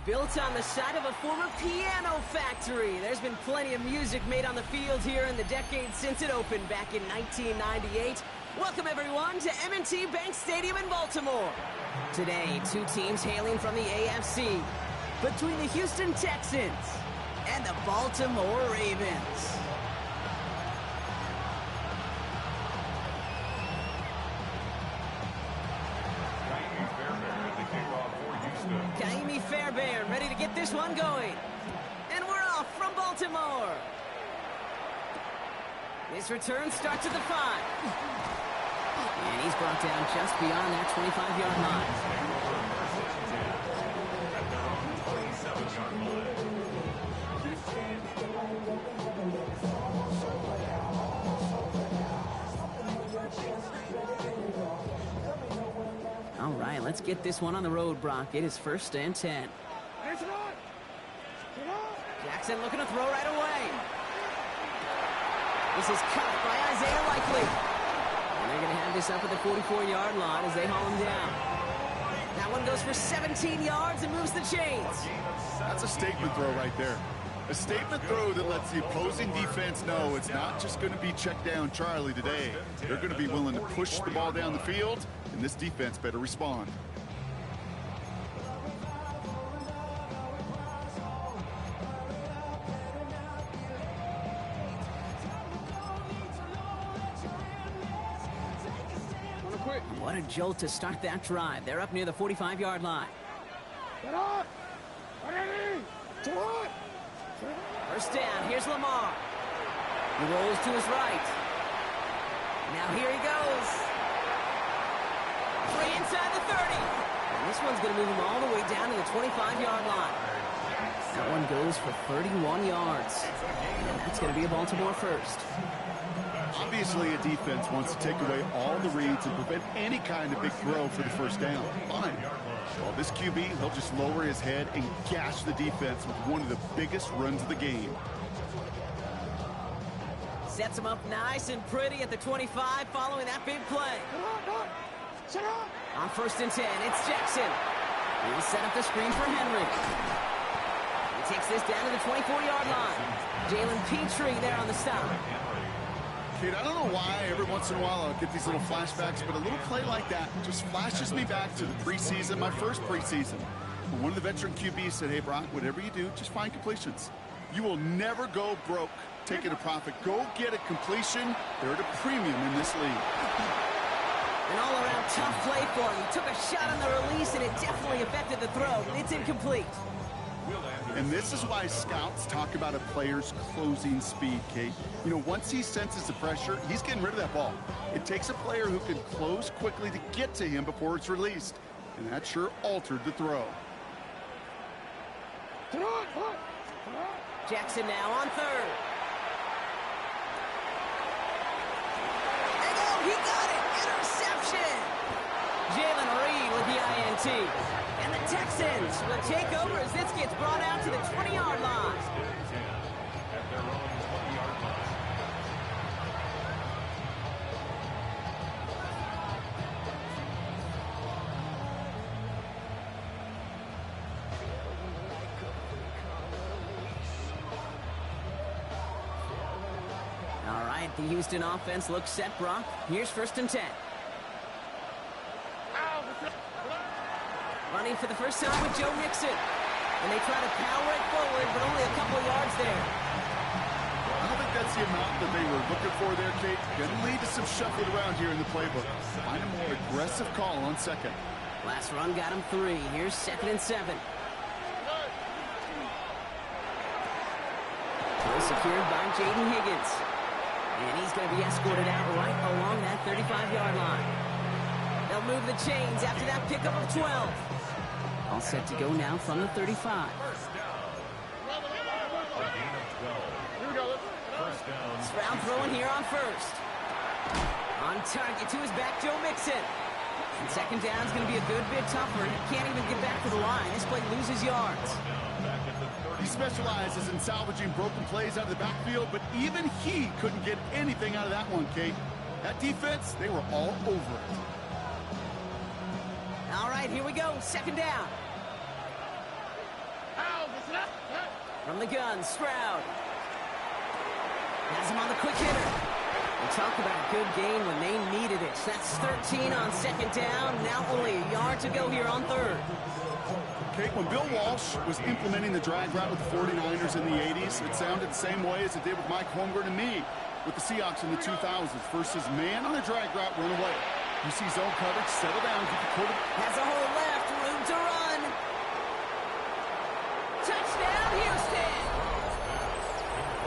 Built on the site of a former piano factory, there's been plenty of music made on the field here in the decades since it opened back in 1998. Welcome, everyone, to M&T Bank Stadium in Baltimore. Today, two teams hailing from the AFC, between the Houston Texans and the Baltimore Ravens. Fairbairn ready to get this one going. And we're off from Baltimore. This return starts at the 5. And he's brought down just beyond that 25-yard line. All right, let's get this one on the road, Brock. It is 1st and 10. Jackson looking to throw right away. This is cut by Isaiah Likely. And they're going to have this up at the 44-yard line as they haul him down. That one goes for 17 yards and moves the chains. That's a statement throw right there. A statement throw that lets the opposing defense know it's not just going to be check down Charlie today. They're going to be willing to push the ball down the field, and this defense better respond. What a jolt to start that drive. They're up near the 45-yard line. First down, here's Lamar. He rolls to his right. Now here he goes. Free inside the 30. And this one's going to move him all the way down to the 25-yard line. That one goes for 31 yards. And that's going to be a Baltimore first. Obviously, a defense wants to take away all the reads and prevent any kind of big throw for the first down. Fine. Well, this QB, he'll just lower his head and gash the defense with one of the biggest runs of the game. Sets him up nice and pretty at the 25 following that big play. On 1st and 10, it's Jackson. He'll set up the screen for Henry. He takes this down to the 24-yard line. Jalen Petrie there on the stop. Kid, I don't know why every once in a while I'll get these little flashbacks, but a little play like that just flashes me back to the preseason, my first preseason. When one of the veteran QBs said, hey, Brock, whatever you do, just find completions. You will never go broke taking a profit. Go get a completion. They're at a premium in this league. An all-around tough play for him. He took a shot on the release, and it definitely affected the throw. It's incomplete. And this is why scouts talk about a player's closing speed, Kate. You know, once he senses the pressure, he's getting rid of that ball. It takes a player who can close quickly to get to him before it's released. And that sure altered the throw. Jackson now on 3rd. And oh, he got it! Interception! Jalen Reed with the INT. And the Texans will take over as this gets brought out to the 20-yard line. All right, the Houston offense looks set, Brock. Here's 1st and 10. Running for the first time with Joe Mixon. And they try to power it forward, but only a couple of yards there. I don't think that's the amount that they were looking for there, Kate. Going to lead to some shuffling around here in the playbook. Find a more aggressive call on 2nd. Last run got him 3. Here's 2nd and 7. Well secured by Jaden Higgins. And he's going to be escorted out right along that 35-yard line. They'll move the chains after that pickup of 12. All set to go now from the 35. Stroud throwing here on 1st. On target to his back, Joe Mixon. And 2nd down is going to be a good bit tougher. He can't even get back to the line. This play loses yards. He specializes in salvaging broken plays out of the backfield, but even he couldn't get anything out of that one, Kate. That defense, they were all over it. All right, here we go. 2nd down. From the gun, Stroud. Has him on the quick hitter. And talk about a good game when they needed it. That's 13 on second down. Now only a yard to go here on third. Okay, when Bill Walsh was implementing the drag route with the 49ers in the 80s, it sounded the same way as it did with Mike Holmgren and me with the Seahawks in the 2000s. Versus man on the drag route, run away. You see zone coverage, settle down, get the quarterback. Has a hole left, room to run. Touchdown, Houston!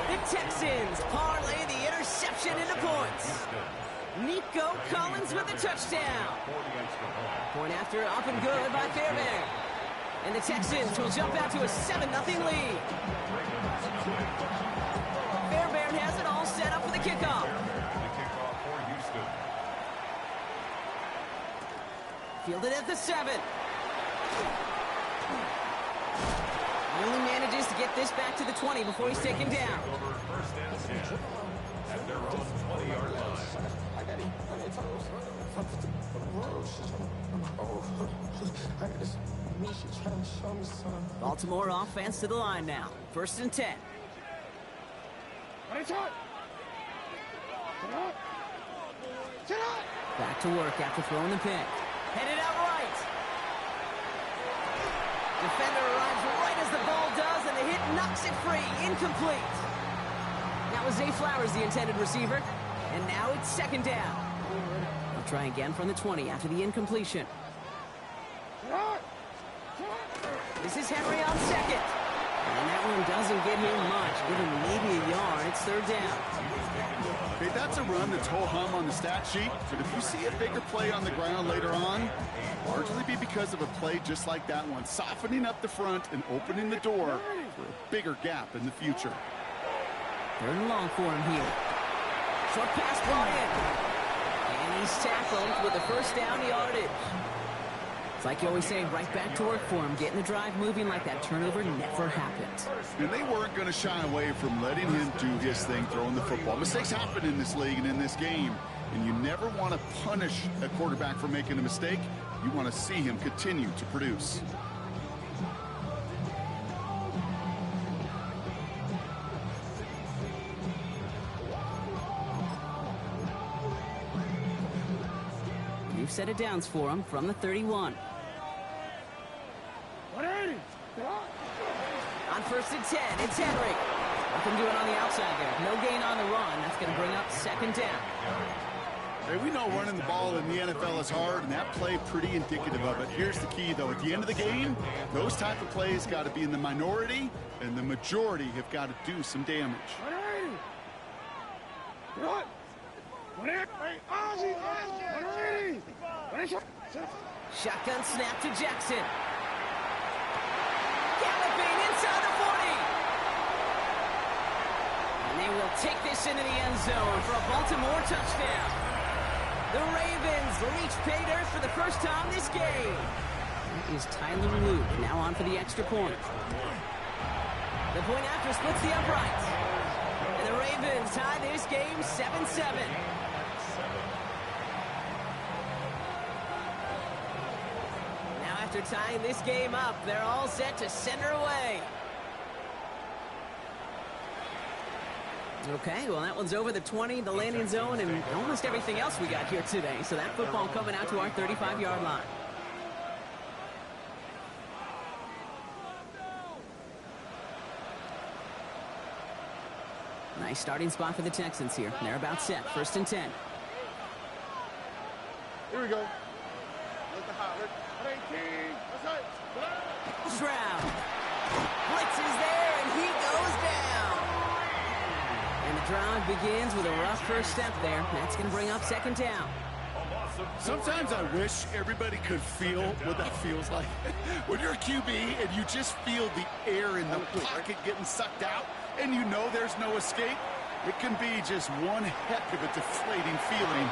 The Texans parlay the interception into points. Nico Collins with the touchdown. Point after up and good by Fairbairn. And the Texans will jump out to a 7-0 lead. Fairbairn has it all set up for the kickoff. Fielded at the 7. Only manages to get this back to the 20 before he's taken down. At their own 20-yard line. Baltimore offense to the line now. 1st and 10. Back to work after throwing the pick. Headed out right. Defender arrives right as the ball does, and the hit knocks it free. Incomplete. That was Zay Flowers, the intended receiver. And now it's 2nd down. They'll try again from the 20 after the incompletion. This is Henry on 2nd. And that one doesn't get him much. Give him maybe a yard. It's 3rd down. Okay, that's a run that's ho-hum on the stat sheet. But if you see a bigger play on the ground later on, largely be because of a play just like that one. Softening up the front and opening the door for a bigger gap in the future. 3rd and long for him here. Short pass brought in. And he's tackled with the 1st down yardage. It's like you always say, right back to work for him. Getting the drive moving like that turnover never happened. And they weren't going to shy away from letting him do his thing, throwing the football. Mistakes happen in this league and in this game. And you never want to punish a quarterback for making a mistake. You want to see him continue to produce. New set of downs for him from the 31. On 1st and 10, it's Henry. Nothing doing on the outside there. No gain on the run. That's going to bring up 2nd down. Hey, we know running the ball in the NFL is hard, and that play pretty indicative of it. Here's the key, though. At the end of the game, those type of plays got to be in the minority, and the majority have got to do some damage. Shotgun snap to Jackson. Galloping inside the 40. And they will take this into the end zone for a Baltimore touchdown. The Ravens reach pay dirt for the first time this game. That is Tyler Luke now on for the extra point. The point after splits the uprights. And the Ravens tie this game 7-7. After tying this game up, they're all set to send her away. Okay, well, that one's over the 20, the landing zone, and almost everything else we got here today. So that football coming out to our 35-yard line. Nice starting spot for the Texans here. They're about set. 1st and 10. Here we go. Stroud. Blitz is there, and he goes down. And the drive begins with a rough first step there. That's going to bring up 2nd down. Sometimes I wish everybody could feel what that feels like. When you're a QB and you just feel the air in the pocket getting sucked out, and you know there's no escape, it can be just one heck of a deflating feeling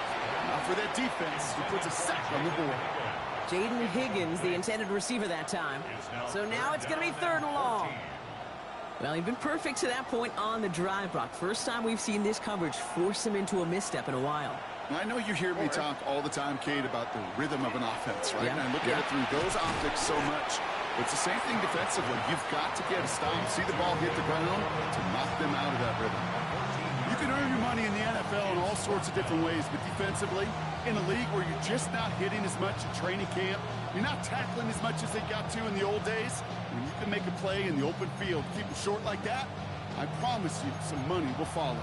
for that defense who puts a sack on the board. Jaden Higgins, the intended receiver that time. So now it's going to be 3rd and long. Well, he'd been perfect to that point on the drive, Brock. First time we've seen this coverage force him into a misstep in a while. I know you hear me talk all the time, Kate, about the rhythm of an offense, right? Yeah. And I look at it through those optics so much. It's the same thing defensively. You've got to get a stop, see the ball hit the ground to knock them out of that rhythm. You can earn your money in the NFL in all sorts of different ways, but defensively, in a league where you're just not hitting as much in training camp, you're not tackling as much as they got to in the old days, when you can make a play in the open field, keep them short like that, I promise you some money will follow.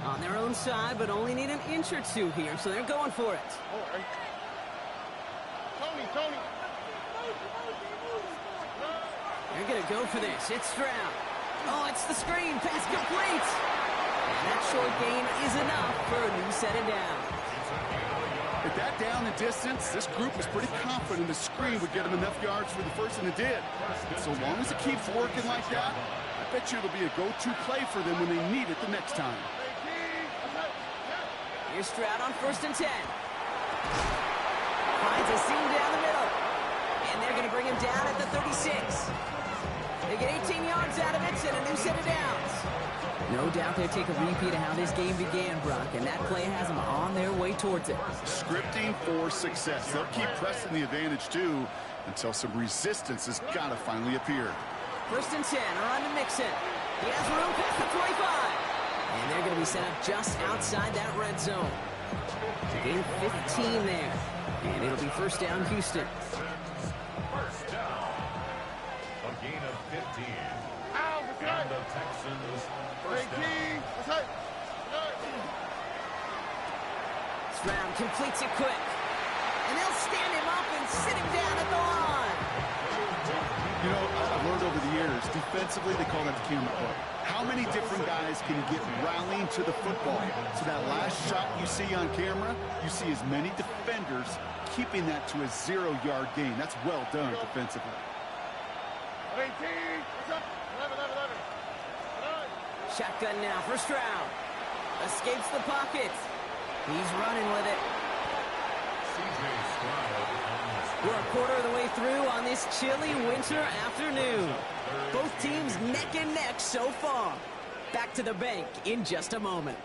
On their own side, but only need an inch or two here, so they're going for it. Tony. They're going to go for this. It's Stroud. Oh, it's the screen. Pass complete. And that short gain is enough for a new set of downs. With that down and distance, this group was pretty confident the screen would get them enough yards for the first, and it did. So long as it keeps working like that, I bet you it'll be a go-to play for them when they need it the next time. Here's Stroud on 1st and 10. Finds a seam down the middle. And they're going to bring him down at the 36. They get 18 yards out of it and a new set of downs. No doubt they'll take a repeat of how this game began, Brock, and that play has them on their way towards it. Scripting for success. They'll keep pressing the advantage, too, until some resistance has got to finally appear. 1st and 10 are on to Mixon. He has room past the 25. And they're going to be set up just outside that red zone. Gain 15 there. And it'll be 1st down, Houston. 1st down. A gain of 15. And the Texans 1st down. Stroud completes it quick. And they'll stand him up and sit him down at the line. You know, I've learned over the years, defensively, they call that the camera play. How many different guys can get rallying to the football? So that last shot you see on camera, you see as many defenders keeping that to a 0-yard gain. That's well done defensively. Shotgun now for Stroud. Escapes the pocket. He's running with it. We're a quarter of the way through on this chilly winter afternoon. Both teams neck and neck so far. Back to the bank in just a moment.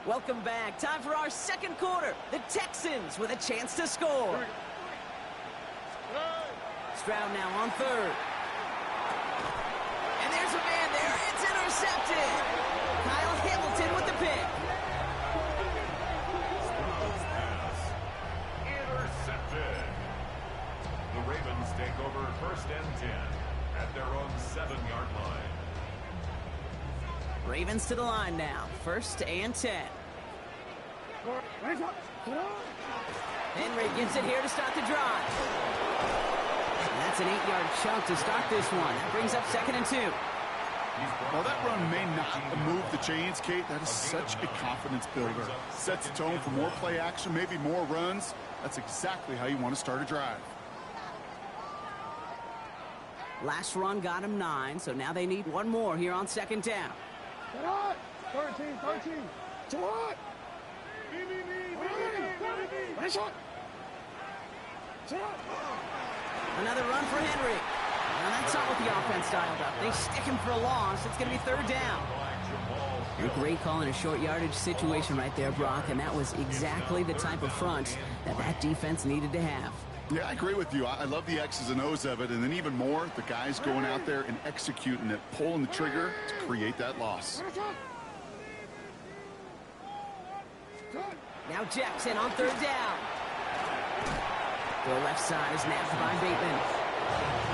Welcome back. Time for our second quarter. The Texans with a chance to score. Stroud now on 3rd. And there's a man there. It's intercepted. Kyle Hamilton with the pick. Intercepted. The Ravens take over 1st and 10 at their own 7-yard line. Ravens to the line now. 1st and 10. Henry gets it here to start the drive. And that's an 8-yard chunk to start this one. That brings up 2nd and 2. While that run may not move the chains, Kate, that is such a confidence builder. Sets the tone for more play action, maybe more runs. That's exactly how you want to start a drive. Last run got him 9, so now they need one more here on 2nd down. 13. Another run for Henry. And that's not what the offense dialed up. They stick him for a loss. It's going to be 3rd down. A great call in a short yardage situation right there, Brock, and that was exactly the type of front that defense needed to have. Yeah, I agree with you. I love the X's and O's of it, and then even more, the guys going out there and executing it, pulling the trigger to create that loss. Now Jackson on 3rd down. The left side is napped by Bateman.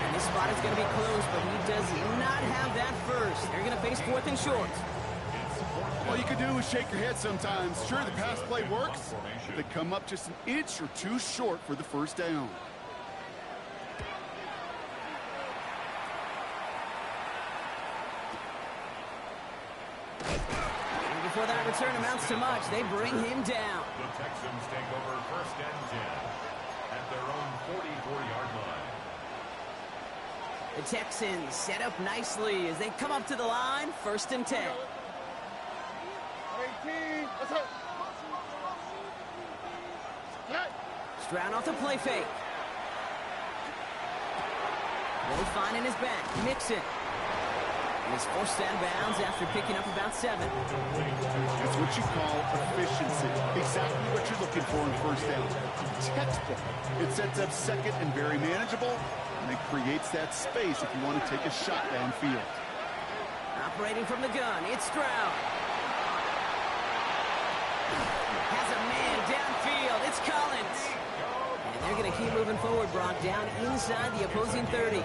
And this spot is going to be close, but he does not have that first. They're going to face 4th and short. All you can do is shake your head sometimes. Sure, the pass play works, but they come up just an inch or two short for the 1st down. And before that return amounts to much, they bring him down. the Texans take over 1st and 10 at their own 44-yard line. The Texans set up nicely as they come up to the line, 1st and 10. 18. Let's go. Stroud off the play fake. Really finding his back. Mixon. And he's forced out of bounds after picking up about 7. It's what you call efficiency. Exactly what you're looking for in 1st down. Textbook. It sets up 2nd and very manageable, and it creates that space if you want to take a shot downfield. Operating from the gun, it's Stroud. Has a man downfield. It's Collins. And they're going to keep moving forward, Brock, down inside the opposing 30.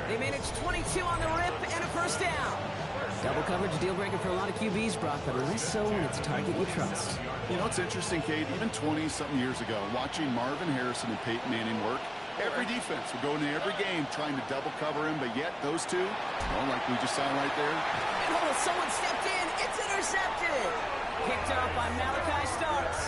They managed 22 on the rip and a 1st down. Double coverage deal breaker for a lot of QBs, Brock, but less so when it's a target you trust. You know, it's interesting, Kate, even 20-something years ago, watching Marvin Harrison and Peyton Manning work, every defense would go into every game trying to double cover him, but yet those two, well, like we just saw right there. Oh, someone stepped in. It's intercepted. Picked up by Malachi Starks.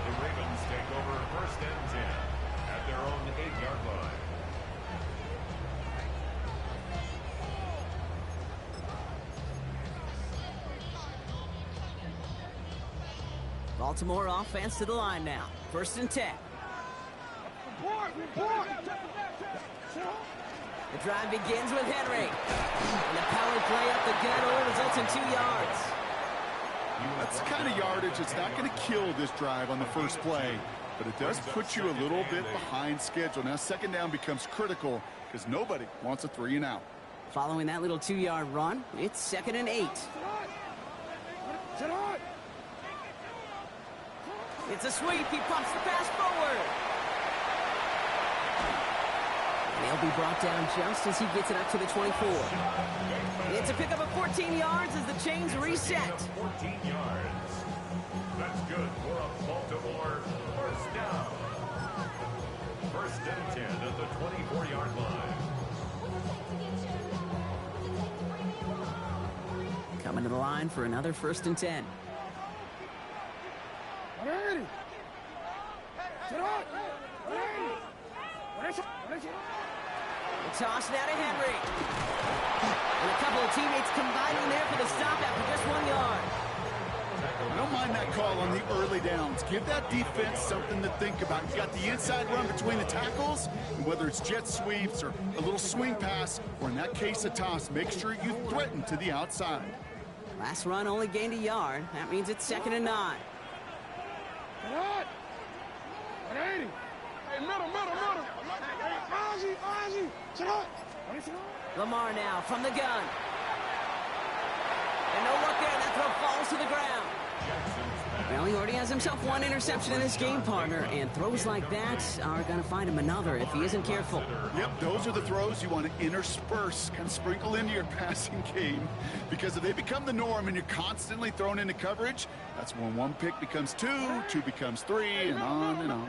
The Ravens take over 1st and 10 at their own 8-yard line. Baltimore offense to the line now. 1st and 10. The drive begins with Henry. And the power play up the gut only results in 2 yards. That's the kind of yardage that's not going to kill this drive on the first play, but it does put you a little bit behind schedule. Now 2nd down becomes critical because nobody wants a 3-and-out. Following that little 2-yard run, it's 2nd and 8. It's a sweep. He pumps the pass forward. And he'll be brought down just as he gets it up to the 24. It's a pickup of 14 yards as the chains reset. 14 yards. That's good for a Baltimore 1st down. 1st and 10 at the 24-yard line. Coming to the line for another 1st and 10. The toss now to Henry. And a couple of teammates combining there for the stop after just 1 yard. I don't mind that call on the early downs. Give that defense something to think about. You got the inside run between the tackles, and whether it's jet sweeps or a little swing pass, or in that case a toss, make sure you threaten to the outside. Last run only gained a yard. That means it's 2nd and 9. Hey, middle. Lamar now from the gun. And no luck there. That throw falls to the ground. Well, he already has himself 1 interception in this game, partner, and throws like that are going to find him another if he isn't careful. Yep, those are the throws you want to intersperse, kind of sprinkle into your passing game, because if they become the norm and you're constantly thrown into coverage, that's when 1 pick becomes 2, 2 becomes 3, and on and on.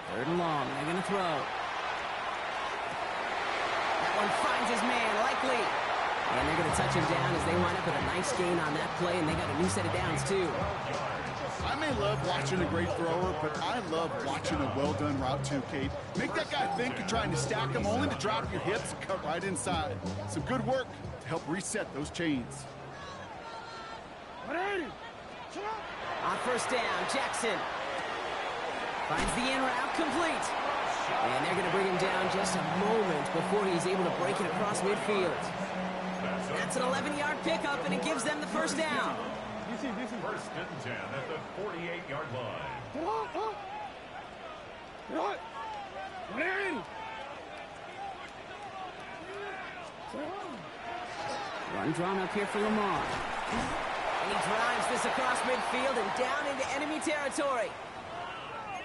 3rd and long. They're going to throw. That one finds his man, Likely. And they're going to touch him down as they wind up with a nice gain on that play, and they got a new set of downs, too. I may love watching a great thrower, but I love watching a well-done route, too, Kate. Make that guy think you're trying to stack him, only to drop your hips and cut right inside. Some good work to help reset those chains. On 1st down, Jackson finds the in route complete. And they're going to bring him down just a moment before he's able to break it across midfield. That's an 11-yard pickup, and it gives them the 1st down. 1st and 10 at the 48-yard line. Run drawn up here for Lamar. And he drives this across midfield and down into enemy territory.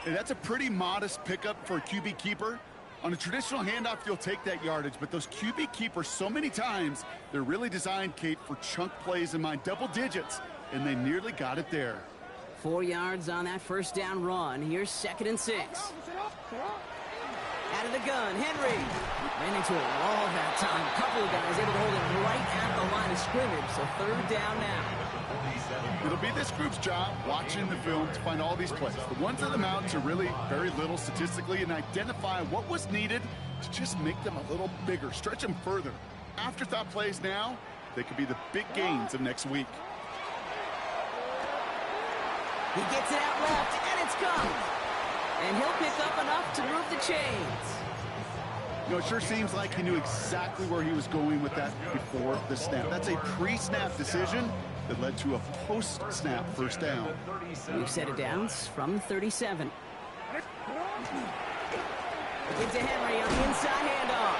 Hey, that's a pretty modest pickup for a QB keeper. On a traditional handoff, you'll take that yardage, but those QB keepers, so many times, they're really designed, Kate, for chunk plays in my double digits, and they nearly got it there. 4 yards on that 1st down run. Here's 2nd and 6. Out of the gun, Henry. Ran into a wall that time. Couple of guys able to hold him right at the line of of scrimmage, so third down now. It'll be this group's job watching the film to find all these plays. The ones that amount to really very little statistically and identify what was needed to just make them a little bigger, stretch them further. Afterthought plays now, they could be the big gains of next week. He gets it out left, and it's gone. And he'll pick up enough to move the chains. You know, it sure seems like he knew exactly where he was going with that before the snap. That's a pre-snap decision that led to a post-snap first down. New set of downs from 37. Into Henry on the inside handoff.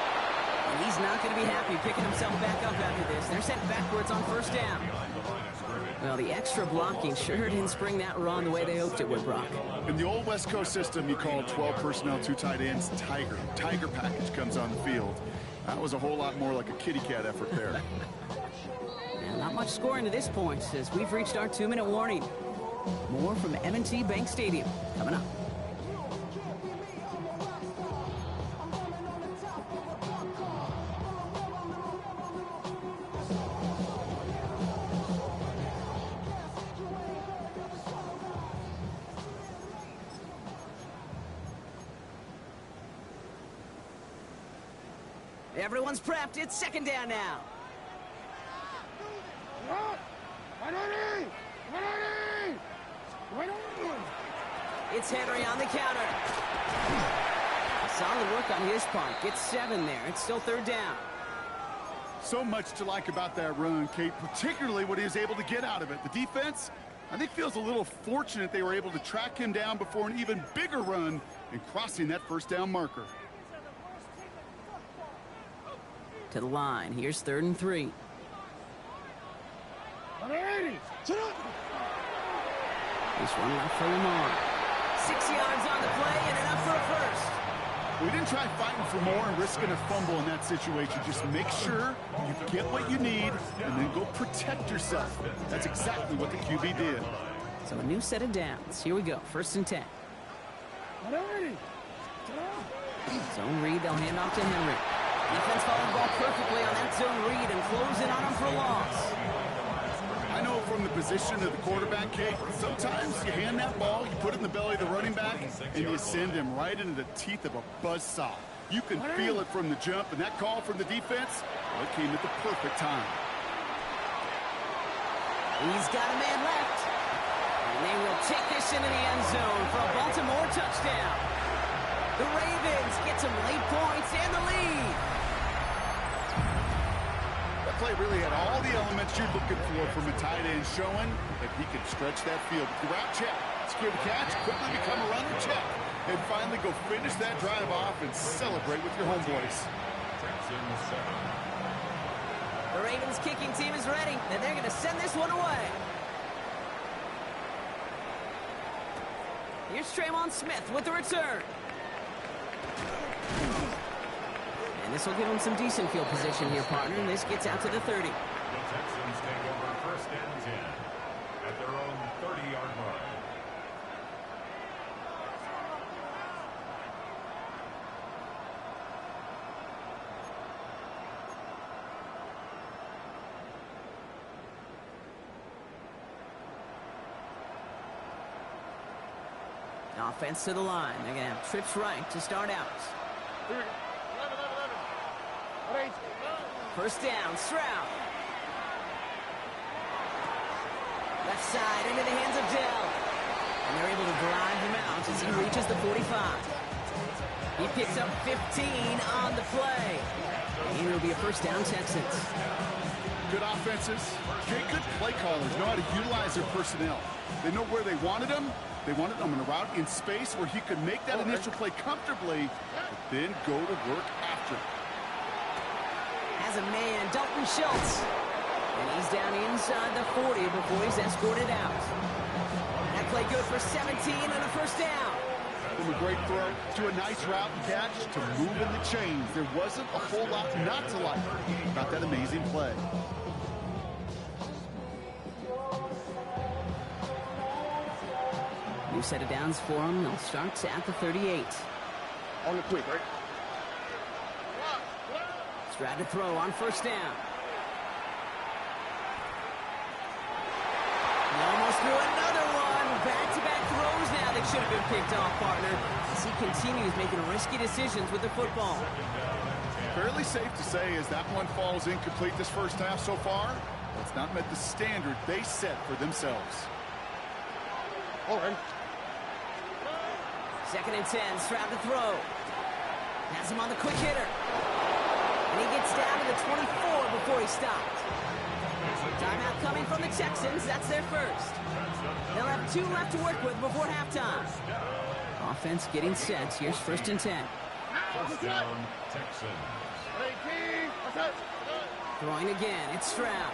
And he's not going to be happy picking himself back up after this. They're sent backwards on first down. Well, the extra blocking sure didn't spring that run the way they hoped it would, Brock. In the old West Coast system, you call 12 personnel, 2 tight ends, Tiger. Tiger package comes on the field. That was a whole lot more like a kitty cat effort there. And not much scoring to this point as we've reached our 2-minute warning. More from M&T Bank Stadium coming up. Everyone's prepped. It's second down now. It's Henry on the counter. Solid work on his part. Gets 7 there. It's still third down. So much to like about that run, Kate, particularly what he was able to get out of it. The defense, I think, feels a little fortunate they were able to track him down before an even bigger run and crossing that first down marker. To the line. Here's 3rd and 3. This one left for Lamar. 6 yards on the play and enough for a first. We didn't try fighting for more and risking a fumble in that situation. Just make sure you get what you need and then go protect yourself. That's exactly what the QB did. So a new set of downs. Here we go. 1st and 10. Zone read. They'll hand off to Henry. Defense following the ball perfectly on that zone read and closing on him for a loss. I know from the position of the quarterback, Kate, sometimes you hand that ball, you put it in the belly of the running back, and you send him right into the teeth of a buzzsaw. You can feel it from the jump, and that call from the defense, well, it came at the perfect time. He's got a man left. And they will take this into the end zone for a Baltimore touchdown. The Ravens get some late points and the lead. That play really had all the elements you're looking for from a tight end, showing that he can stretch that field. Route check, secure the catch, quickly become a runner check, and finally go finish that drive off and celebrate with your homeboys. The Ravens kicking team is ready, and they're going to send this one away. Here's Traymon Smith with the return. And this will give him some decent field position here, partner. And this gets out to the 30. The Texans take over 1st and 10 at their own 30-yard line. Offense to the line. They're going to have trips right to start out. 1st down, Stroud. Left side into the hands of Dell. And they're able to drive him out as he reaches the 45. He picks up 15 on the play. And it'll be a 1st down, Texans. Good offenses, good play callers know how to utilize their personnel. They know where they wanted them. They wanted him in a route in space where he could make that initial play comfortably, but then go to work after. Has a man, Dalton Schultz. And he's down inside the 40 before he's escorted out. That play good for 17 and a 1st down. From a great throw to a nice route and catch to moving the chains. There wasn't a whole lot not to like about that amazing play. New set of downs for him. They'll start at the 38. On the quick, right? Stroud to throw on 1st down. through another one. Back-to-back throws now that should have been picked off, partner. As he continues making risky decisions with the football. Fairly safe to say as that one falls incomplete this first half so far, it's not met the standard they set for themselves. All right. 2nd and 10, Stroud to throw. Has him on the quick hitter. And he gets down to the 24 before he stopped. Timeout coming from the Texans. That's their first. They'll have 2 left to work with before halftime. Offense getting set. Here's 1st and 10. First down, Texans. Throwing again. It's Stroud.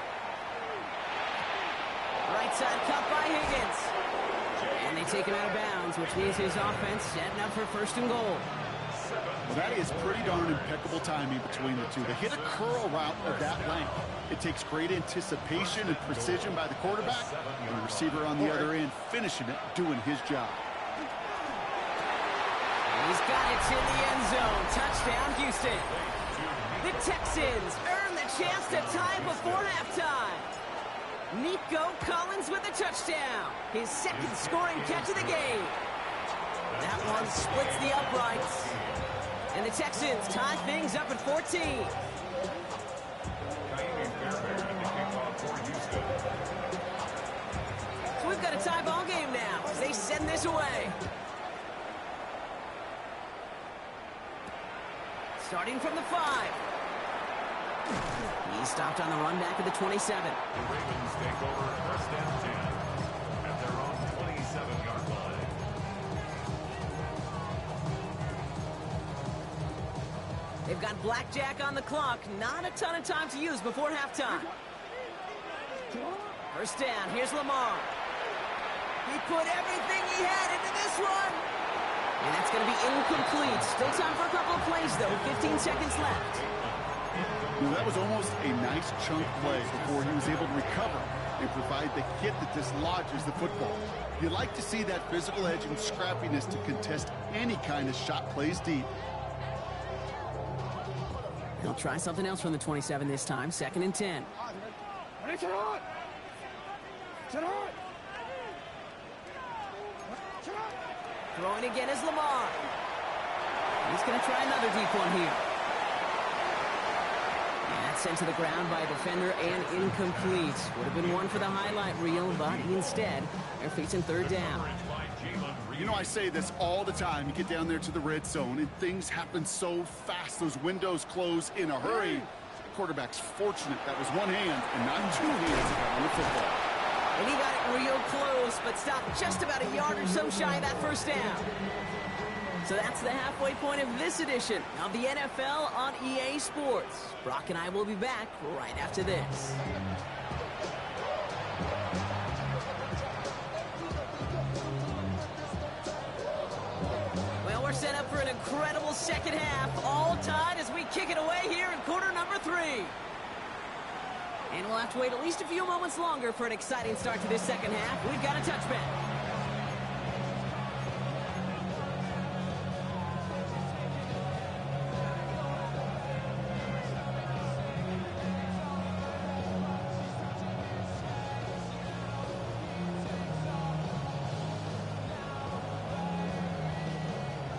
Right side cut by Higgins. And they take him out of bounds, which means his offense setting up for 1st and goal. Well, that is pretty darn impeccable timing between the two. They hit a curl route of that length. It takes great anticipation and precision by the quarterback, and the receiver on the other end finishing it, doing his job. He's got it in the end zone. Touchdown, Houston. The Texans earn the chance to tie before halftime. Nico Collins with a touchdown. His 2nd scoring catch of the game. That one splits the uprights. And the Texans tie things up at 14. So we've got a tie ball game now as they send this away. Starting from the 5. He's stopped on the run back at the 27. The Ravens take over 1st and 10 at their own 27-yard line. They've got blackjack on the clock. Not a ton of time to use before halftime. 1st down. Here's Lamar. He put everything he had into this one. And that's going to be incomplete. Still time for a couple of plays, though. 15 seconds left. Well, that was almost a nice chunk play before he was able to recover and provide the hit that dislodges the football. You like to see that physical edge and scrappiness to contest any kind of shot plays deep. He'll try something else from the 27 this time. 2nd and 10. Throwing again is Lamar. He's going to try another deep one here. And that's sent to the ground by a defender and incomplete. Would have been one for the highlight reel, but instead, they're facing 3rd down. You know, I say this all the time. You get down there to the red zone, and things happen so fast. Those windows close in a hurry. The quarterback's fortunate that was one hand and not 2 hands on the football. And he got it real close, but stopped just about a yard or so shy of that 1st down. So that's the halfway point of this edition of the NFL on EA Sports. Brock and I will be back right after this. Well, we're set up for an incredible 2nd half, all tied as we kick it away here in quarter number 3. And we'll have to wait at least a few moments longer for an exciting start to this 2nd half. We've got a touchback.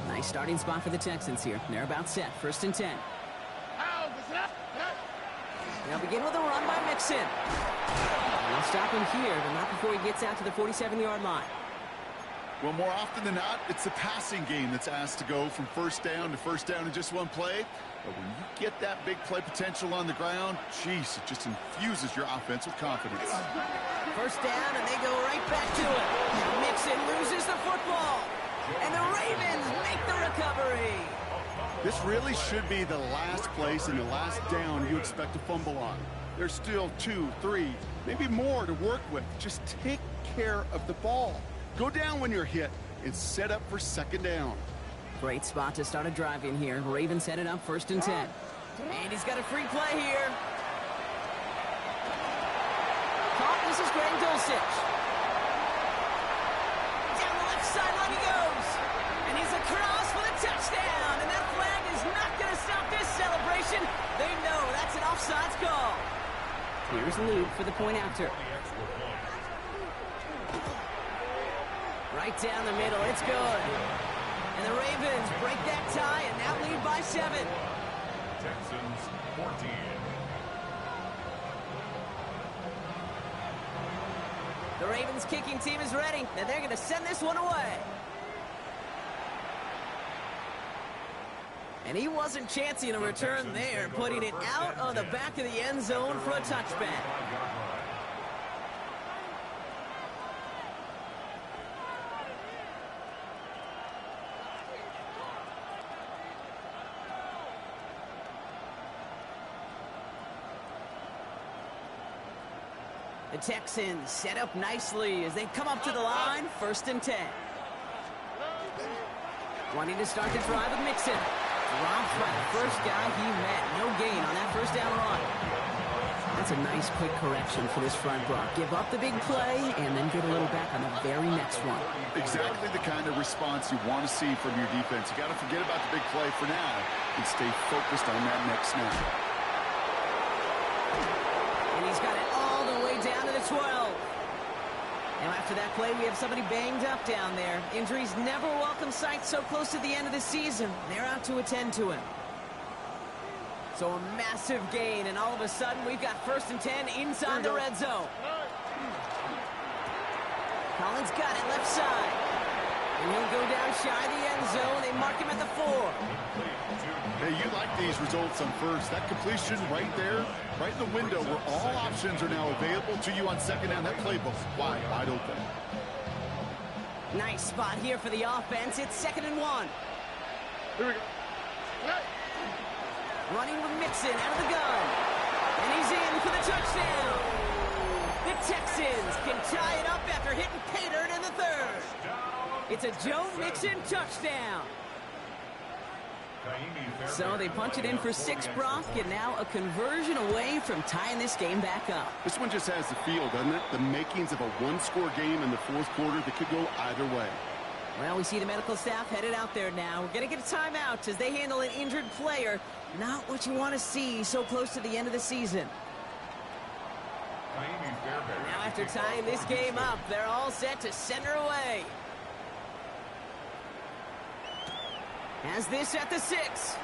Nice starting spot for the Texans here. They're about set. 1st and 10. They'll begin with a run by Mixon. They'll stop him here, but not before he gets out to the 47-yard line. Well, more often than not, it's the passing game that's asked to go from 1st down to 1st down in just one play. But when you get that big play potential on the ground, geez, it just infuses your offense with confidence. 1st down, and they go right back to it. Mixon loses the football, and the Ravens make the recovery. This really should be the last place and the last down you expect to fumble on. There's still 2, 3, maybe more to work with. Just take care of the ball. Go down when you're hit and set up for 2nd down. Great spot to start a drive in here. Ravens set it up 1st and 10. And he's got a free play here. Caught. This is Greg Dulcich. Down the left sideline he goes. And he's across for the touchdown. And that flag is not going to stop this celebration. They know that's an offsides call. Here's Luke for the point after. Right down the middle. It's good. And the Ravens break that tie and now lead by 7. Texans 14. The Ravens kicking team is ready, and they're going to send this one away. And he wasn't chancing a return there, putting it out on the back of the end zone for a touchback. The Texans set up nicely as they come up to the line, 1st and 10. Wanting to start the drive with Mixon. Dropped by the first guy he met. No gain on that first down run. That's a nice quick correction for this front block. Give up the big play and then get a little back on the very next one. Exactly the kind of response you want to see from your defense. You got to forget about the big play for now and stay focused on that next snap. And he's got it all the way down to the 12. Now after that play, we have somebody banged up down there. Injuries never welcome sight so close to the end of the season. They're out to attend to him. So a massive gain, and all of a sudden, we've got 1st and 10 inside the red zone. Collins got it left side. And he'll go down shy of the end zone. They mark him at the 4. Hey, you like these results on first. That completion right there, right in the window where all options are now available to you on 2nd down. That playbook's wide open. Nice spot here for the offense. It's 2nd and 1. Here we go. Running with Mixon out of the gun. And he's in for the touchdown. The Texans can tie it up after hitting pay dirt in the 3rd. It's a Joe Mixon touchdown. So they punch it in for 6, Brock, and now a conversion away from tying this game back up. This one just has the feel, doesn't it? The makings of a one-score game in the 4th quarter that could go either way. Well, we see the medical staff headed out there now. We're going to get a timeout as they handle an injured player. Not what you want to see so close to the end of the season. Now after tying this game up, they're all set to send her away. Has this at the 6.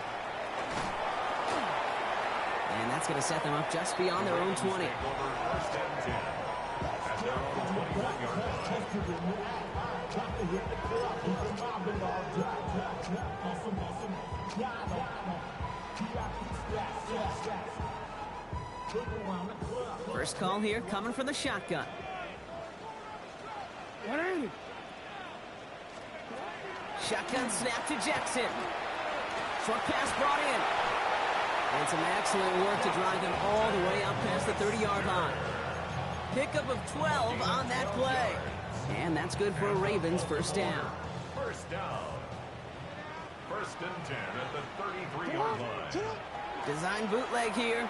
And that's going to set them up just beyond their own 20. First call here coming from the shotgun. Shotgun snap to Jackson. Short pass brought in. And some excellent work to drive them all the way up past the 30-yard line. Pickup of 12 on that play. And that's good for a Ravens 1st down. 1st down. 1st and 10 at the 33-yard line. Design bootleg here.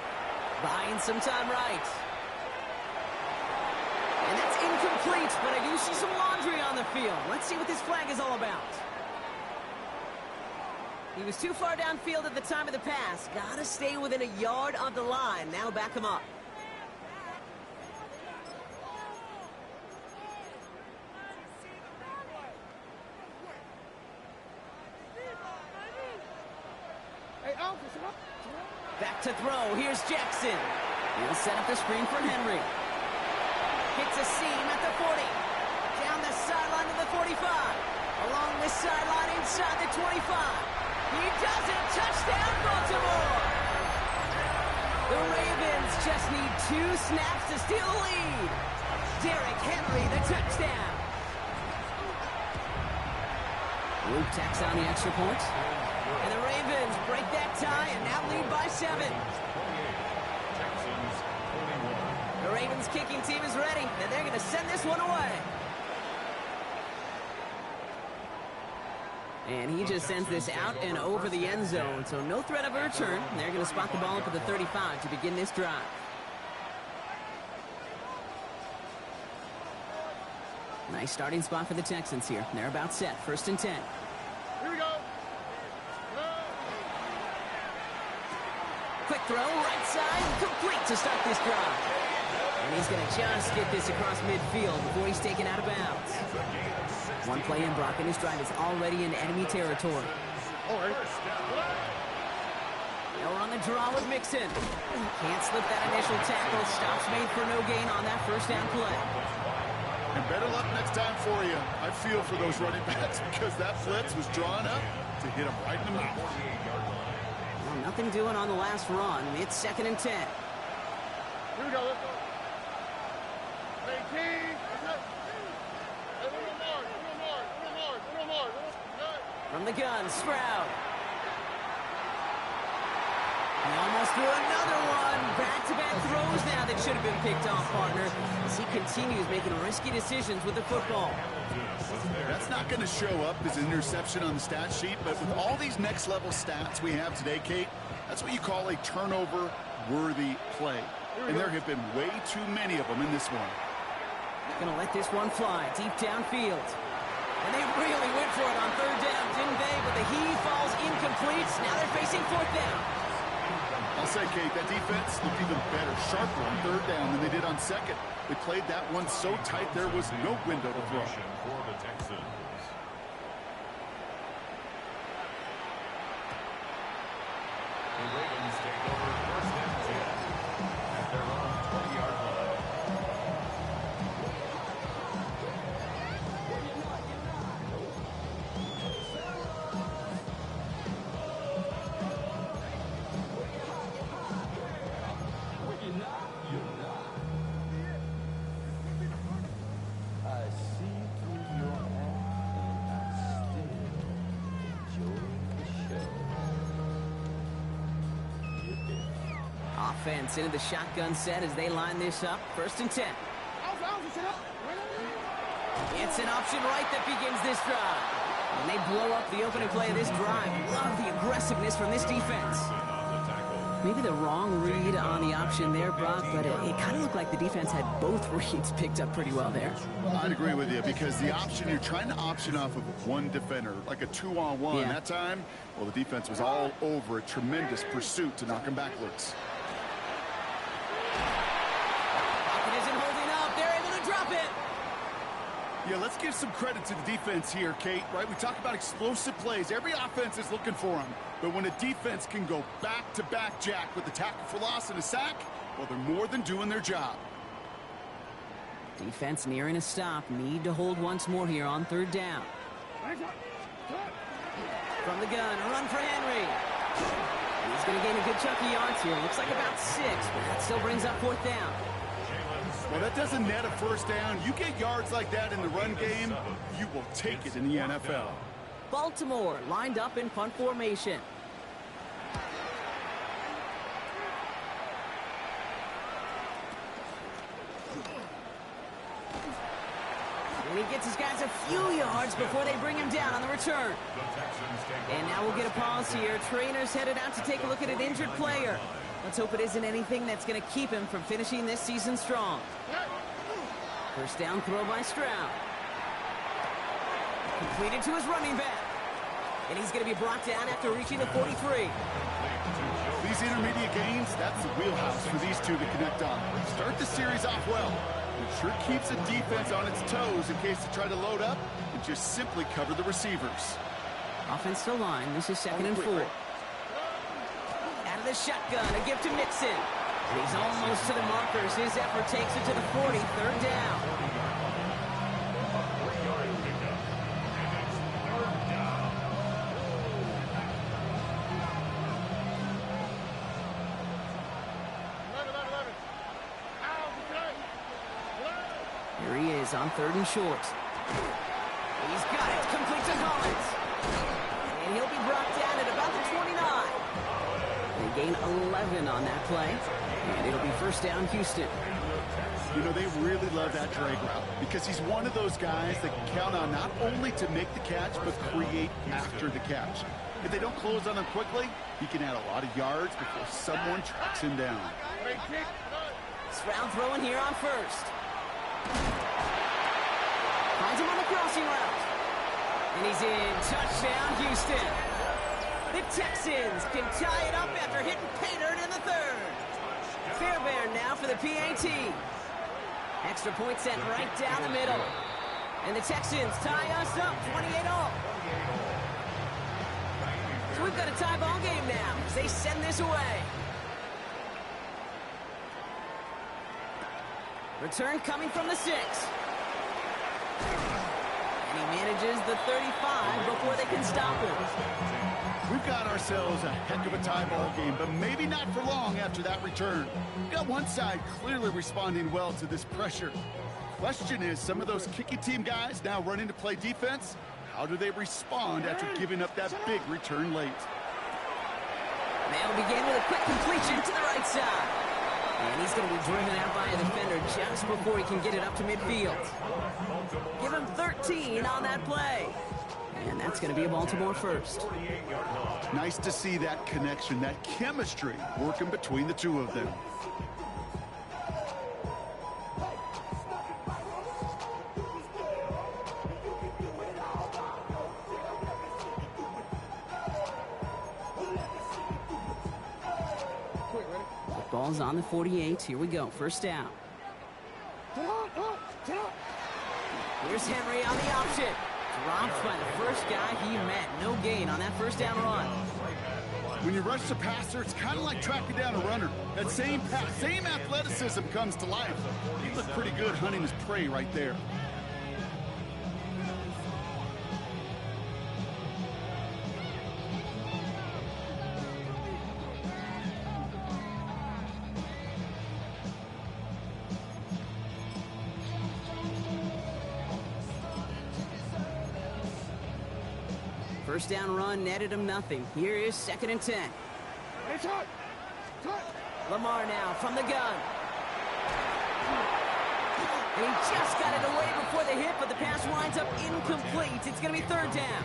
Buying some time right. And that's incomplete, but I do see some laundry on the field. Let's see what this flag is all about. He was too far downfield at the time of the pass. Gotta stay within a yard of the line. Now back him up. Back to throw. Here's Jackson. He'll set up the screen for Henry. Hits a seam at the 40. Down the sideline to the 45. Along the sideline inside the 25. He does it. Touchdown, Baltimore. The Ravens just need 2 snaps to steal the lead. Derrick Henry, the touchdown. Luke tacks on the extra point. And the Ravens break that tie and now lead by 7. The Ravens kicking team is ready, and they're going to send this one away. And he just sends this out and over the end zone, so no threat of a return. They're going to spot the ball up at the 35 to begin this drive. Nice starting spot for the Texans here. They're about set. 1st and 10. Here we go. Quick throw, right side, complete to start this drive. And he's going to just get this across midfield before he's taken out of bounds. One play in, Brock, and his drive is already in enemy territory. All right. Now we're on the draw with Mixon. Can't slip that initial tackle. Stops made for no gain on that first down play. And better luck next time for you. I feel for those running backs because that blitz was drawn up to hit him right in the mouth. Well, nothing doing on the last run. It's 2nd and 10. Here we go. Let's go. 18. Let's go. Hey, little more. From the gun, Stroud. He almost threw another one. Back-to-back throws now that should have been picked off, partner, as he continues making risky decisions with the football. That's not going to show up as an interception on the stat sheet, but with all these next-level stats we have today, Kate, that's what you call a turnover-worthy play. And there have been way too many of them in this one. Going to let this one fly deep downfield. And they really went for it on 3rd down, didn't they? But the heave falls incomplete. Now they're facing 4th down. I'll say, Kate, that defense looked even better, sharper on 3rd down than they did on 2nd. They played that one so tight there was no window to throw. For the Texans. The Ravens take over 1st and 10 at their own 20-yard line. Offense into the shotgun set as they line this up. 1st and 10. It's an option right that begins this drive. And they blow up the opening play of this drive. Love the aggressiveness from this defense. Maybe the wrong read on the option there, Brock, but it kind of looked like the defense had both reads picked up pretty well there. Well, I'd agree with you because the option, you're trying to option off of one defender, like a 2-on-1. Yeah. That time, well, the defense was all over a tremendous pursuit to knock him backwards. Yeah, let's give some credit to the defense here, Kate, right? We talk about explosive plays. Every offense is looking for them. But when a defense can go back-to-back, Jack, with a tackle for loss and a sack, well, they're more than doing their job. Defense nearing a stop. Need to hold once more here on 3rd down. From the gun, a run for Henry. He's going to gain a good chunk of yards here. Looks like about 6, but that still brings up 4th down. Well, that doesn't net a 1st down. You get yards like that in the run game, you will take it in the NFL. Baltimore lined up in punt formation. And he gets his guys a few yards before they bring him down on the return. And now we'll get a pause here. Trainer's headed out to take a look at an injured player. Let's hope it isn't anything that's going to keep him from finishing this season strong. 1st down throw by Stroud. Completed to his running back. And he's going to be brought down after reaching the 43. These intermediate gains, that's the wheelhouse for these two to connect on. Start the series off well. It sure keeps the defense on its toes in case they try to load up and just simply cover the receivers. Offense to line. This is 2nd and 4. Out of the shotgun, a gift to Mixon. He's almost to the markers. His effort takes it to the 40, 3rd down. Here he is on 3rd and short. He's got it. Complete to Collins. And he'll be brought down at about the 29. They gain 11 on that play. And it'll be 1st down, Houston. You know, they really love that drag route because he's one of those guys that can count on not only to make the catch, but create after the catch. If they don't close on him quickly, he can add a lot of yards before someone tracks him down. Stroud throwing here on 1st. Finds him on the crossing route. And he's in. Touchdown, Houston. The Texans can tie it up after hitting pay dirt in the 3rd. Fairbairn now for the PAT. Extra point sent right down the middle. And the Texans tie us up 28-all. So we've got a tie ball game now as they send this away. Return coming from the 6. And he manages the 35 before they can stop him. We've got ourselves a heck of a tie ball game, but maybe not for long after that return. We've got one side clearly responding well to this pressure. Question is, some of those kicking team guys now running to play defense, how do they respond after giving up that big return late? They'll begin with a quick completion to the right side. And he's going to be driven out by a defender just before he can get it up to midfield. Give him 13 on that play. And that's going to be a Baltimore first. Nice to see that connection, that chemistry working between the two of them. Ball's on the 48. Here we go. First down. Here's Henry on the option. Dropped by the first guy he met. No gain on that first down run. When you rush the passer, it's kind of like tracking down a runner. That same pass, same athleticism comes to life. He looked pretty good hunting his prey right there. First down run netted him nothing. Here is 2nd and 10. Lamar now from the gun. And he just got it away before the hit, but the pass winds up incomplete. It's going to be 3rd down.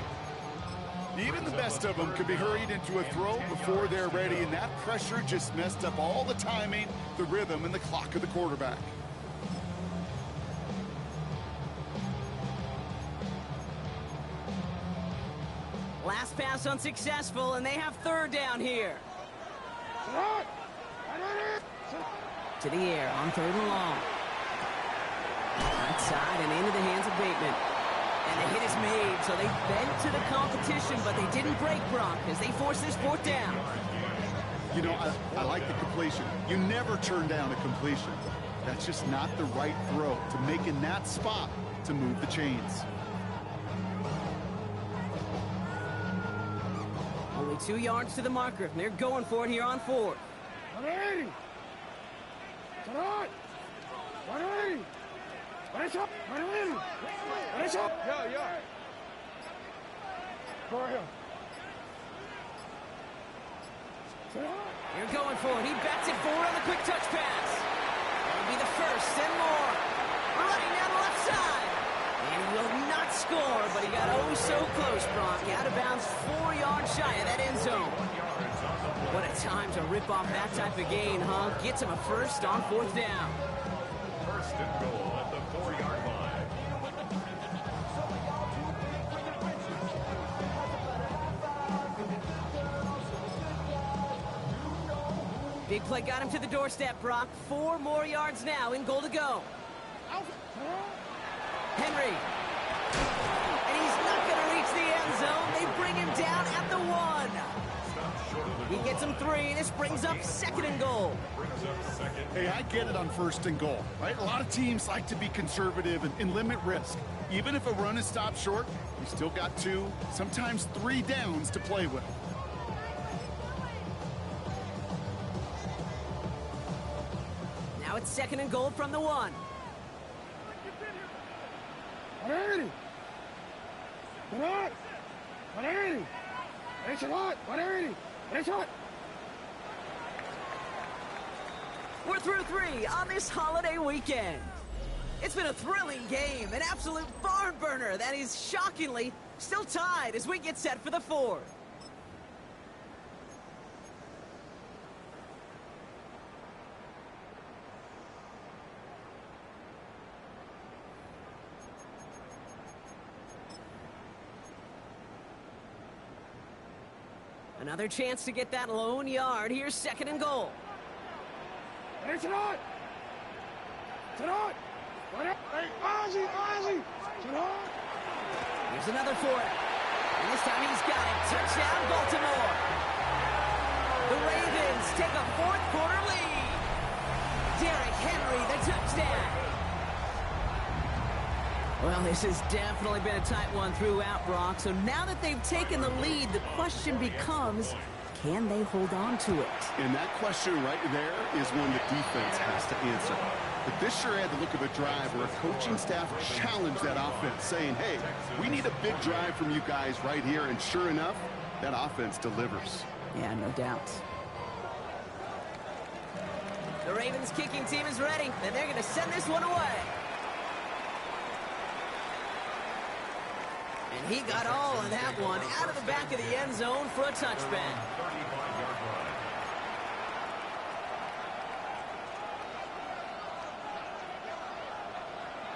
Even the best of them could be hurried into a throw before they're ready, and that pressure just messed up all the timing, the rhythm, and the clock of the quarterback. Last pass unsuccessful, and they have 3rd down here. To the air on 3rd and long. Right side and into the hands of Bateman. And the hit is made, so they bent to the competition, but they didn't break Brock as they force this 4th down. You know, I like the completion. You never turn down a completion. That's just not the right throw to make in that spot to move the chains. Only 2 yards to the marker. They're going for it here on 4th. 180. They're going for it. He bats it forward on the quick touch pass. That'll be the first and more. Running down the left side. And he will not score, but he got oh so close, Brock. Out of bounds 4 yards shy of that end zone. What a time to rip off that type of gain, huh? Gets him a first on 4th down. 1st and goal at the 4-yard line. Big play got him to the doorstep, Brock. 4 more yards now in goal to go. Henry. And he's not going to reach the end zone. They bring him down at the 1. He gets him 3. This brings up 2nd and goal. Hey, I get it on 1st and goal, right? A lot of teams like to be conservative and limit risk. Even if a run is stopped short, you still got 2, sometimes 3 downs to play with. Now it's 2nd and goal from the 1. 180. 180. It's a lot. 180. It's hot. We're through 3 on this holiday weekend. It's been a thrilling game, an absolute barn burner that is shockingly still tied as we get set for the 4th. Another chance to get that lone yard. Here's 2nd and goal. It's not. It's not. Whatever. Hey, Ozzy, Ozzy. Too hard. Here's another for it. And this time he's got it. Touchdown, Baltimore. The Ravens take a fourth quarter lead. Derrick Henry, the touchdown. Well, this has definitely been a tight one throughout, Brock. So now that they've taken the lead, the question becomes, can they hold on to it? And that question right there is one the defense has to answer. But this sure had the look of a drive where a coaching staff challenged that offense, saying, hey, we need a big drive from you guys right here. And sure enough, that offense delivers. Yeah, no doubt. The Ravens kicking team is ready, and they're going to send this one away. And he got all of that one out of the back of the end zone for a touchback.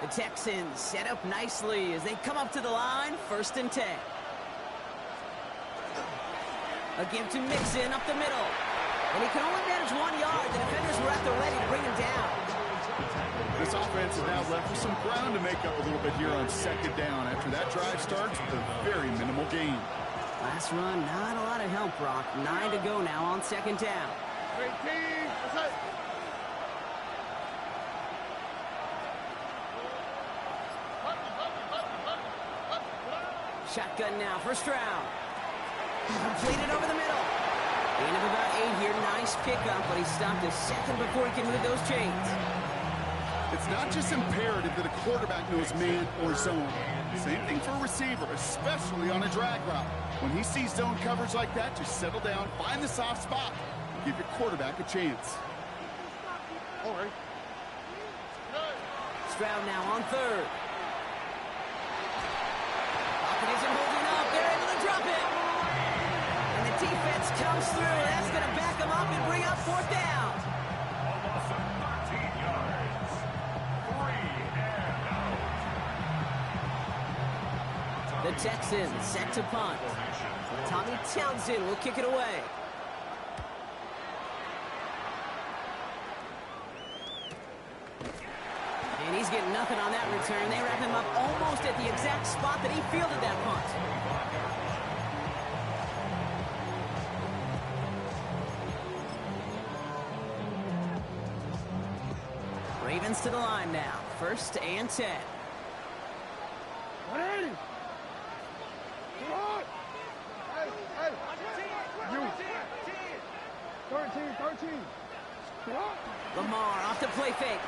The Texans set up nicely as they come up to the line, 1st and 10. A give to Mixon up the middle. And he can only manage 1 yard. The defenders were at the ready to bring him down. This offense is now left with some ground to make up a little bit here on 2nd down after that drive starts with a very minimal gain. Last run, not a lot of help, Brock. 9 to go now on 2nd down. Great team. That's it. Shotgun now, 1st round. Completed over the middle. Gain of about 8 here. Nice pickup, but he stopped a second before he can move those chains. It's not just imperative that a quarterback knows man or zone. Same thing for a receiver, especially on a drag route. When he sees zone coverage like that, just settle down, find the soft spot, and give your quarterback a chance. All right. Stroud now on 3rd. Pocket isn't holding up. They're able to drop it. And the defense comes through. That's going to back them up and bring up 4th down. Almost 13 yards. 3 and out. The Texans set to punt. Tommy Townsend will kick it away. And he's getting nothing on that return. They wrap him up almost at the exact spot that he fielded that punt. Ravens to the line now. 1st and 10. 180. Too hard. Hey, hey. You. 13. Too hard. Lamar off the play fake.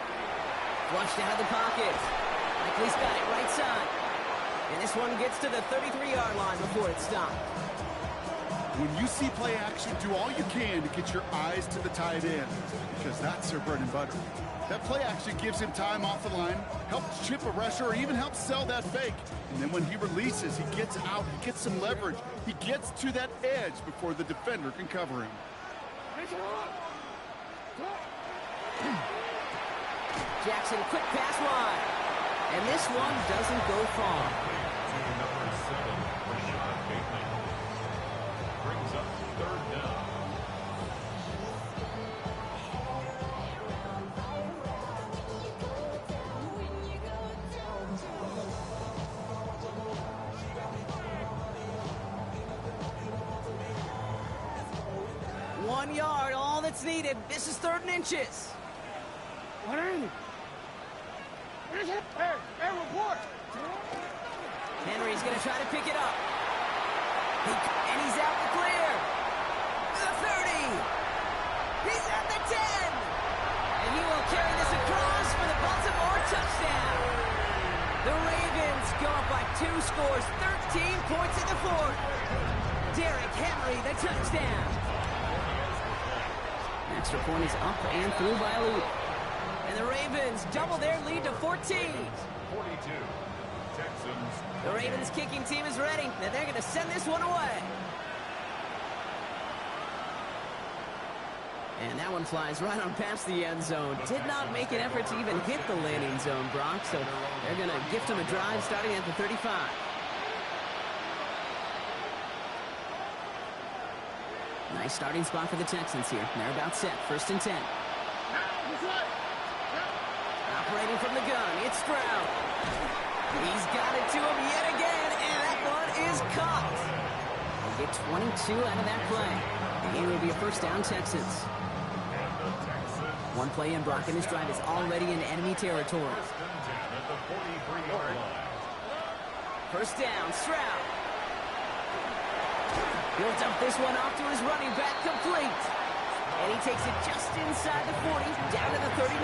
Flushed out of the pocket. Likely's got it right side. And this one gets to the 33-yard line before it's stopped. When you see play action, do all you can to get your eyes to the tight end, because that's their bread and butter. That play action gives him time off the line, helps chip a rusher, or even helps sell that fake. And then when he releases, he gets out, he gets some leverage. He gets to that edge before the defender can cover him. Jackson, quick pass wide. And this one doesn't go far. Number 7, Rashad Bateman. Brings up 3rd down. One yard, all that's needed. This is 3rd and inches. 180. Hey, report. Henry's going to try to pick it up. And he's out the clear. The 30. He's at the 10. And he will carry this across for the Baltimore touchdown. The Ravens go up by 2 scores, 13 points in the 4th. Derrick Henry, the touchdown. Extra point is up and through by a loop. And the Ravens double their lead to 14. 42. Texans. The Ravens kicking team is ready, and they're going to send this one away. And that one flies right on past the end zone. Did not make an effort to even hit the landing zone, Brock. So they're going to gift him a drive starting at the 35. Nice starting spot for the Texans here. They're about set. 1st and 10. Operating from the gun. It's Stroud. He's got it to him yet again, and that one is caught. They get 22 out of that play. The game will be a first down, Texans. One play in, Brock, and this drive is already in enemy territory. First down, Stroud. He'll dump this one off to his running back, complete. And he takes it just inside the 40, down to the 39.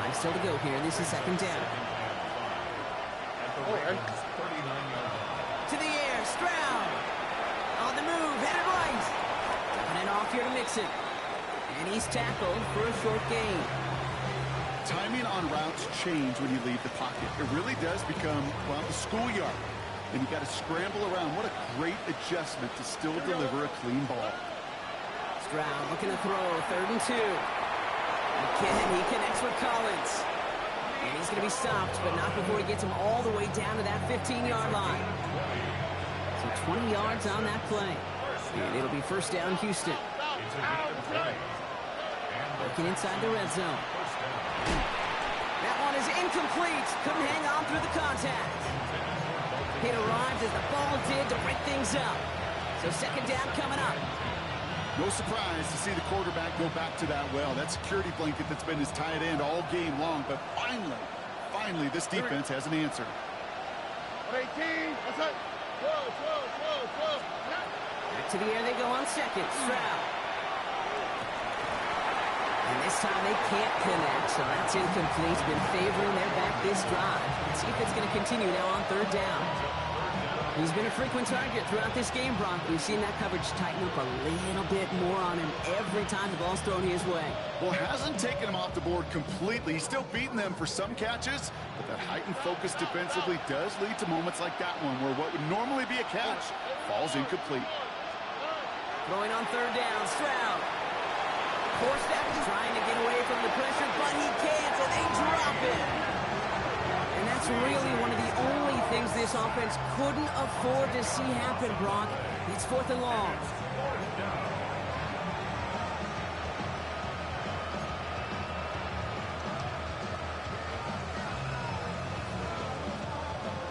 5 still to go here. This is second down. To the air, Stroud. On the move, headed right. Dumping it off here to Mixon. And he's tackled for a short gain. Timing on routes change when you leave the pocket. It really does become, well, the schoolyard. And you got to scramble around. What a great adjustment to still deliver a clean ball. Stroud looking to throw, 3rd and 2. Again, he connects with Collins. And he's going to be stopped, but not before he gets him all the way down to that 15-yard line. So 20 yards on that play. And it'll be first down, Houston. Working inside the red zone. That one is incomplete. Couldn't hang on through the contact. It arrived as the ball did to break things up. So second down coming up. No surprise to see the quarterback go back to that well. That security blanket that's been his tight end all game long. But finally, this defense has an answer. 18, what's up? Whoa. Back to the air they go on second. Stroud. And this time they can't connect, so that's incomplete. Been favoring their back this drive. Let's see if it's going to continue now on 3rd down. He's been a frequent target throughout this game, Brock. We've seen that coverage tighten up a little bit more on him every time the ball's thrown his way. Well, hasn't taken him off the board completely. He's still beating them for some catches, but that heightened focus defensively does lead to moments like that one where what would normally be a catch falls incomplete. Throwing on 3rd down, Stroud. Forced out, trying to get away from the pressure, but he can't, and they drop it. And that's really one of the only things this offense couldn't afford to see happen, Brock. It's 4th and long.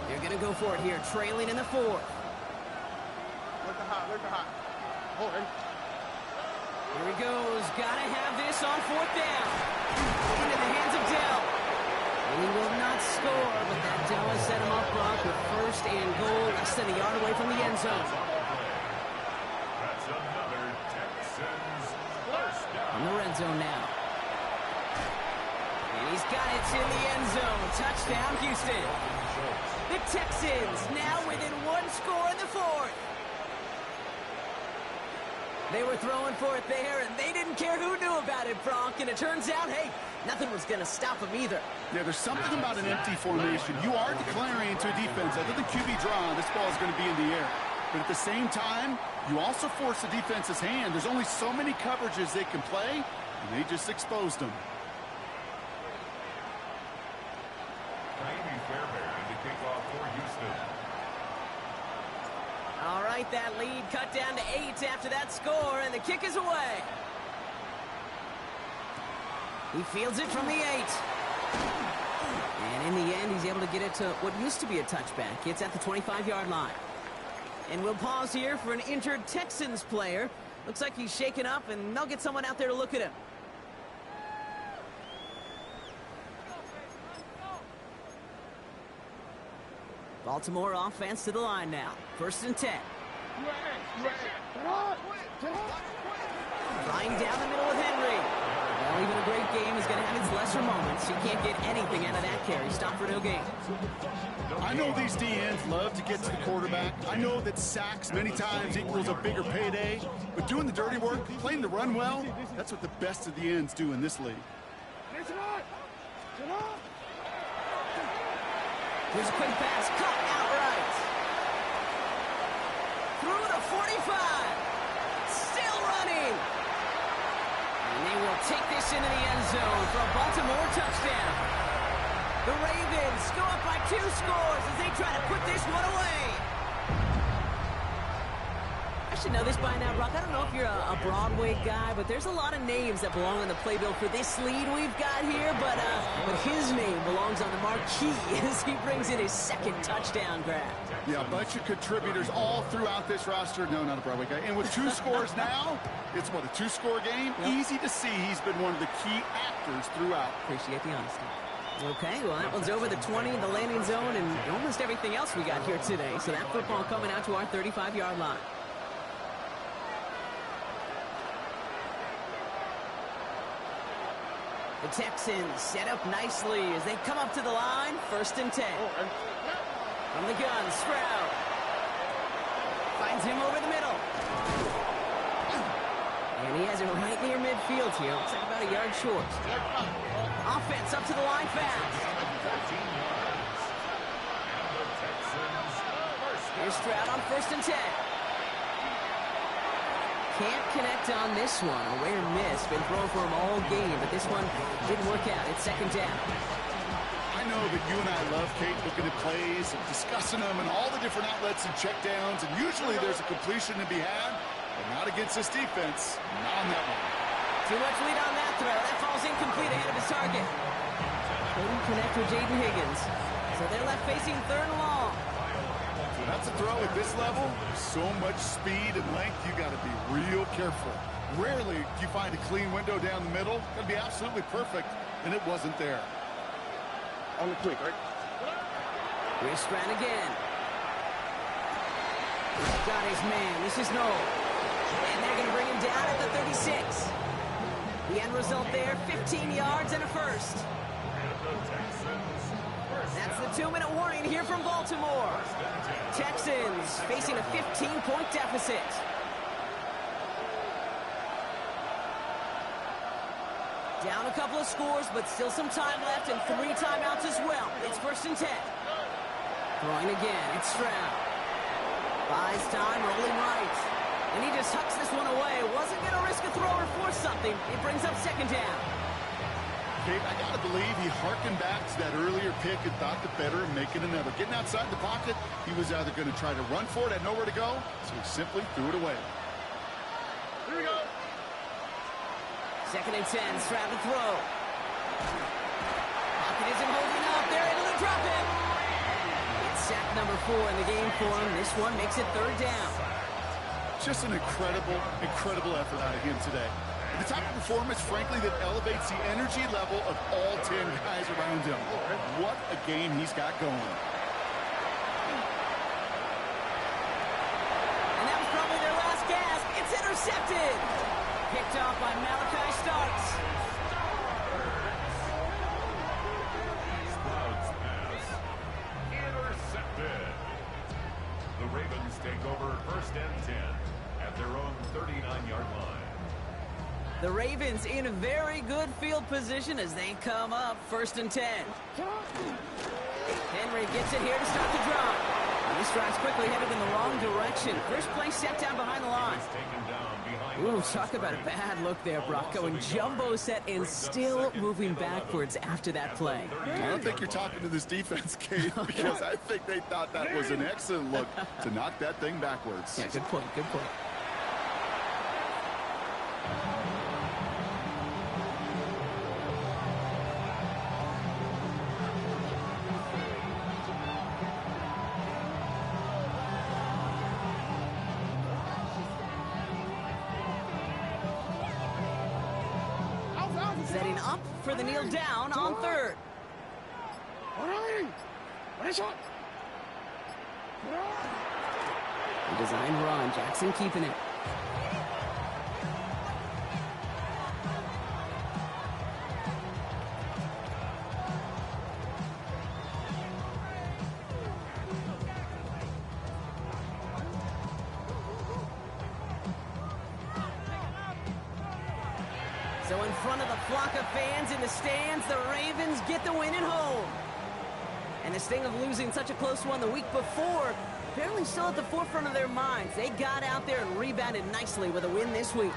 They're going to go for it here, trailing in the 4th. Look hot. Hold it. Here he goes. Gotta have this on 4th down. Into the hands of Dell. And he will not score, but that does set him up, Brock, with 1st and goal, less than a yard away from the end zone. That's another Texans first down. On the red zone now. And he's got it in the end zone. Touchdown, Houston. The Texans now within 1 score in the 4th. They were throwing for it there, and they didn't care who knew about it, Bronk. And it turns out, hey, nothing was going to stop them either. Yeah, there's something about an empty formation. You are declaring to a defense, other than QB draw, this ball is going to be in the air. But at the same time, you also force the defense's hand. There's only so many coverages they can play, and they just exposed them. Miami Fairbairn to kick off for Houston. All right, that lead cut down to 8 after that score, and the kick is away. He fields it from the 8. And in the end, he's able to get it to what used to be a touchback. It's at the 25-yard line. And we'll pause here for an injured Texans player. Looks like he's shaken up, and they'll get someone out there to look at him. Baltimore offense to the line now. 1st and 10. Flying down the middle with Henry. Well, even a great game is going to have its lesser moments. You can't get anything out of that carry. Stop for no gain. I know these DNs love to get to the quarterback. I know that sacks many times equals a bigger payday. But doing the dirty work, playing the run well, that's what the best of the ends do in this league. Here's a quick pass, caught outright. Through the 45. Still running. And they will take this into the end zone for a Baltimore touchdown. The Ravens go up by 2 scores as they try to put this one away. should know this by now, Brock. I don't know if you're a Broadway guy, but there's a lot of names that belong on the playbill for this lead we've got here. But his name belongs on the marquee as he brings in his second touchdown grab. Yeah, a bunch of contributors all throughout this roster. No, not a Broadway guy. And with 2 scores now, it's what, a 2-score game? Yep. Easy to see he's been one of the key actors throughout. Appreciate the honesty. Okay, well, that one's over the 20 in the landing zone and almost everything else we got here today. So that football coming out to our 35-yard line. The Texans set up nicely as they come up to the line. 1st and 10. From the gun, Stroud. Finds him over the middle. And he has it right near midfield here. Looks like about a yard short. Offense up to the line fast. Here's Stroud on 1st and 10. Can't connect on this one. A rare miss. Been thrown for him all game, but this one didn't work out. It's 2nd down. I know that you and I love, Kate, looking at plays and discussing them and all the different outlets and checkdowns, and usually there's a completion to be had, but not against this defense. Not on that one. Too much lead on that throw. That falls incomplete ahead of his target. Couldn't connect with Jaden Higgins. So they're left facing 3rd and long. That's a throw at this level. So much speed and length, you got to be real careful. Rarely do you find a clean window down the middle. That'd be absolutely perfect, and it wasn't there. On the quick, right? Here's Stroud again. Got his man. This is Noel. And they're going to bring him down at the 36. The end result there, 15 yards and a first. That's the 2-minute warning here from Baltimore. Texans facing a 15-point deficit. Down a couple of scores, but still some time left and 3 timeouts as well. It's 1st and 10. Throwing again, it's Stroud. Buys time, rolling right. And he just hucks this one away. Wasn't going to risk a throw or force something. It brings up 2nd down. Kate, I got to believe he harkened back to that earlier pick and thought the better of making another. Getting outside the pocket, he was either going to try to run for it, had nowhere to go, so he simply threw it away. Here we go. 2nd and 10, Stroud to throw. Pocket isn't holding up. They're able to drop it. It's sack number 4 in the game for him. This one makes it 3rd down. Just an incredible, incredible effort out of him today. The type of performance, frankly, that elevates the energy level of all 10 guys around him. What a game he's got going. And that was probably their last gasp. It's intercepted. Picked off by Malachi Starks. Stroud's pass. Intercepted. The Ravens take over 1st and 10 at their own 39-yard line. The Ravens in a very good field position as they come up 1st and 10. Henry gets it here to start the drive. He strides quickly, headed in the wrong direction. First play set down behind the line. Ooh, talk about a bad look there, Brock. Going jumbo set and still moving backwards after that play. I don't think you're talking to this defense, Kate, because I think they thought that was an excellent look to knock that thing backwards. Yeah, good point, good point. Setting up for the kneel down on 3rd. The design run, Jackson keeping it. So in front of the flock of fans in the stands, the Ravens get the win at home. And the sting of losing such a close one the week before, apparently still at the forefront of their minds. They got out there and rebounded nicely with a win this week.